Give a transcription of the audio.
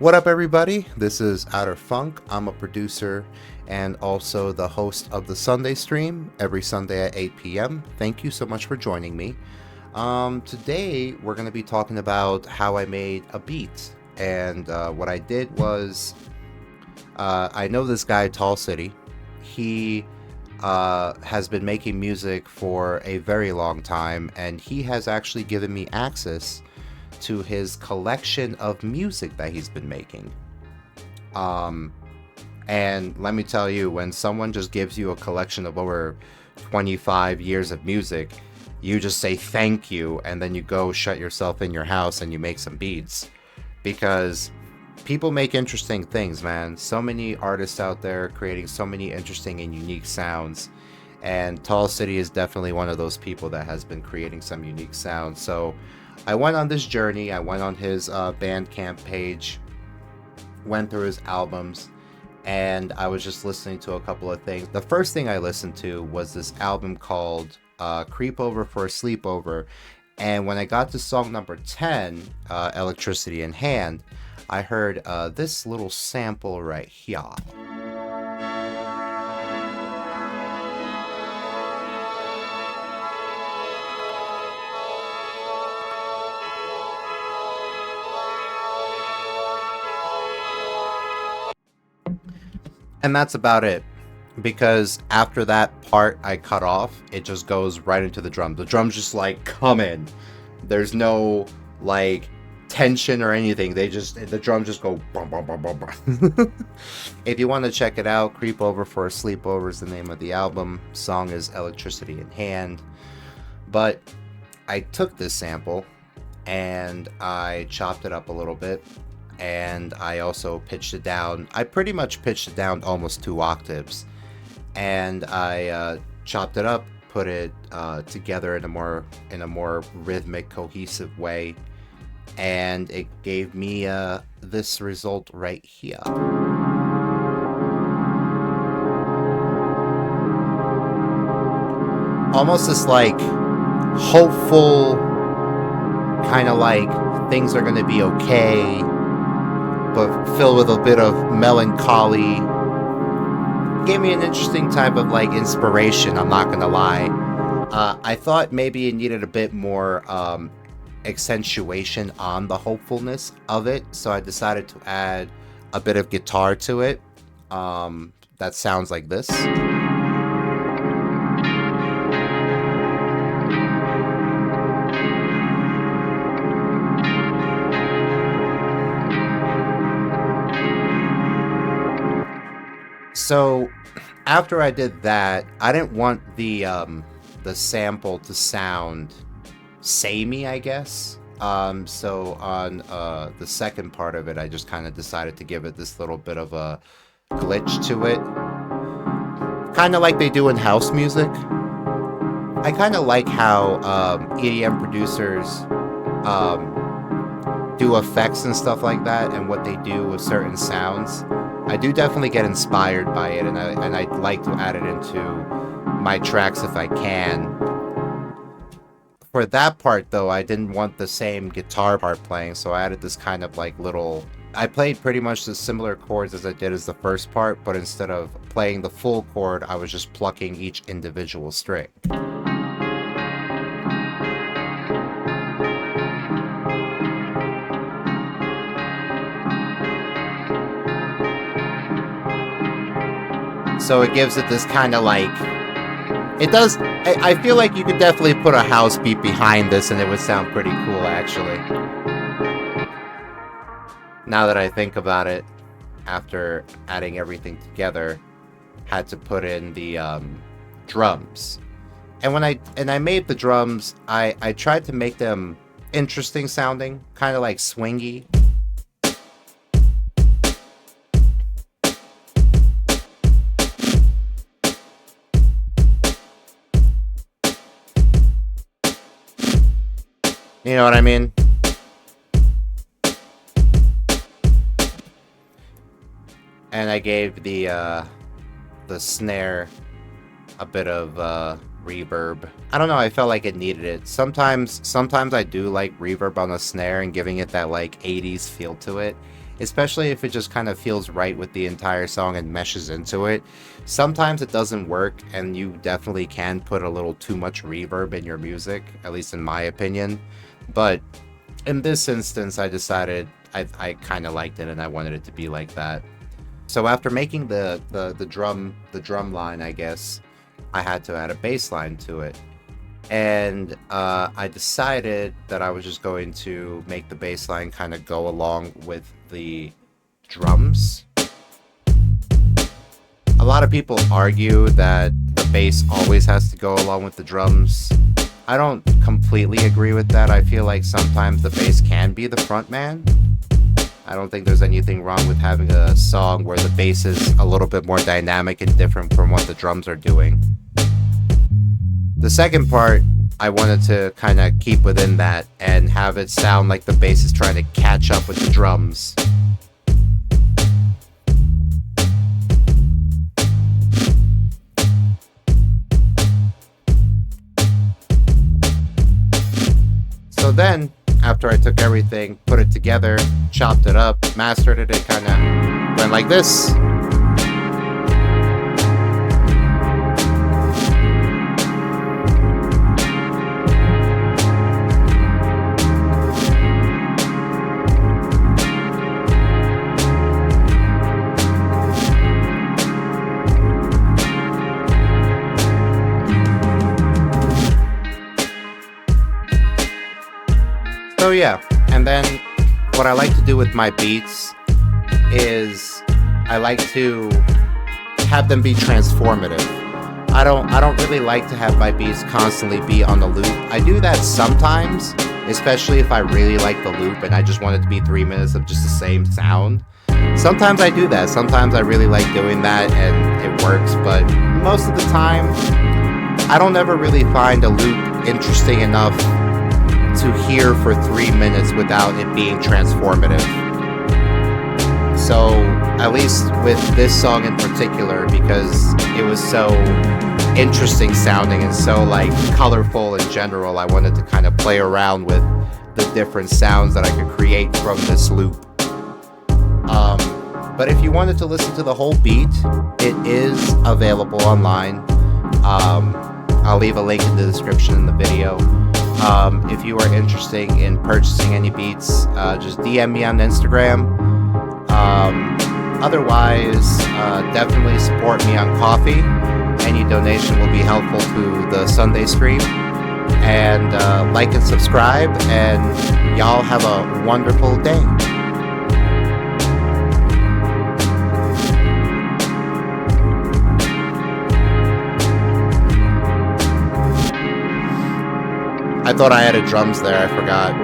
What up, everybody? This is Outerphunk. I'm a producer and also the host of the Sunday stream every Sunday at 8 p.m. Thank you so much for joining me. Today, we're going to be talking about how I made a beat. And what I did was, I know this guy, Tall City. He has been making music for a very long time, and he has actually given me access to his collection of music that he's been making. And let me tell you, when someone just gives you a collection of over 25 years of music, you just say thank you, and then you go shut yourself in your house and you make some beats. Because people make interesting things, man. So many artists out there creating so many interesting and unique sounds. And Tall City is definitely one of those people that has been creating some unique sounds. So I went on this journey. I went on his Bandcamp page, went through his albums, and I was just listening to a couple of things. The first thing I listened to was this album called Creep Over for a Sleepover. And when I got to song number 10, Electricity in Hand, I heard this little sample right here. And that's about it, because after that part I cut off, it just goes right into the drum. The drums just like come in. There's no like tension or anything. The drums just go bum, bum, bum, bum, bum. If you want to check it out, Creep Over for a Sleepover is the name of the album. Song is Electricity in Hand. But I took this sample and I chopped it up a little bit, and I also pitched it down. I pretty much pitched it down almost 2 octaves, and I chopped it up, put it together in a more rhythmic, cohesive way, and it gave me this result right here. Almost this like hopeful kind of like things are gonna be okay, but filled with a bit of melancholy. Gave me an interesting type of like inspiration, I'm not gonna lie. I thought maybe it needed a bit more accentuation on the hopefulness of it, so I decided to add a bit of guitar to it. That sounds like this. So after I did that, I didn't want the sample to sound samey, I guess. So on the second part of it, I just kind of decided to give it this little bit of a glitch to it, kind of like they do in house music. I kind of like how EDM producers do effects and stuff like that, and what they do with certain sounds. I do definitely get inspired by it, and I'd like to add it into my tracks if I can. For that part, though, I didn't want the same guitar part playing, so I added this kind of like little... I played pretty much the similar chords as I did as the first part, but instead of playing the full chord, I was just plucking each individual string. So it gives it this kind of like... It does... I feel like you could definitely put a house beat behind this and it would sound pretty cool, actually. Now that I think about it, after adding everything together, had to put in the drums. And when I made the drums, I tried to make them interesting sounding, kind of like swingy. You know what I mean? And I gave the snare a bit of reverb. I don't know, I felt like it needed it. Sometimes I do like reverb on the snare and giving it that like 80s feel to it. especially if it just kind of feels right with the entire song and meshes into it. Sometimes it doesn't work, and you definitely can put a little too much reverb in your music, at least in my opinion. But in this instance, I decided I kind of liked it and I wanted it to be like that. So after making the drum line, I guess, I had to add a bass line to it. And I decided that I was just going to make the bass line kind of go along with the drums. A lot of people argue that the bass always has to go along with the drums. I don't completely agree with that. I feel like sometimes the bass can be the front man. I don't think there's anything wrong with having a song where the bass is a little bit more dynamic and different from what the drums are doing. The second part, I wanted to kind of keep within that and have it sound like the bass is trying to catch up with the drums. So then, after I took everything, put it together, chopped it up, mastered it, it kind of went like this. So yeah, and then what I like to do with my beats is I like to have them be transformative. I don't really like to have my beats constantly be on the loop. I do that sometimes, especially if I really like the loop and I just want it to be 3 minutes of just the same sound. Sometimes I do that. Sometimes I really like doing that and it works, but most of the time I don't ever really find a loop interesting enough to hear for 3 minutes without it being transformative. So at least with this song in particular, because it was so interesting sounding and so like colorful in general, I wanted to kind of play around with the different sounds that I could create from this loop. But if you wanted to listen to the whole beat, it is available online. I'll leave a link in the description in the video. If you are interested in purchasing any beats, just DM me on Instagram. Otherwise, definitely support me on Ko-fi. Any donation will be helpful to the Sunday stream. And like and subscribe, and y'all have a wonderful day. I thought I added drums there, I forgot.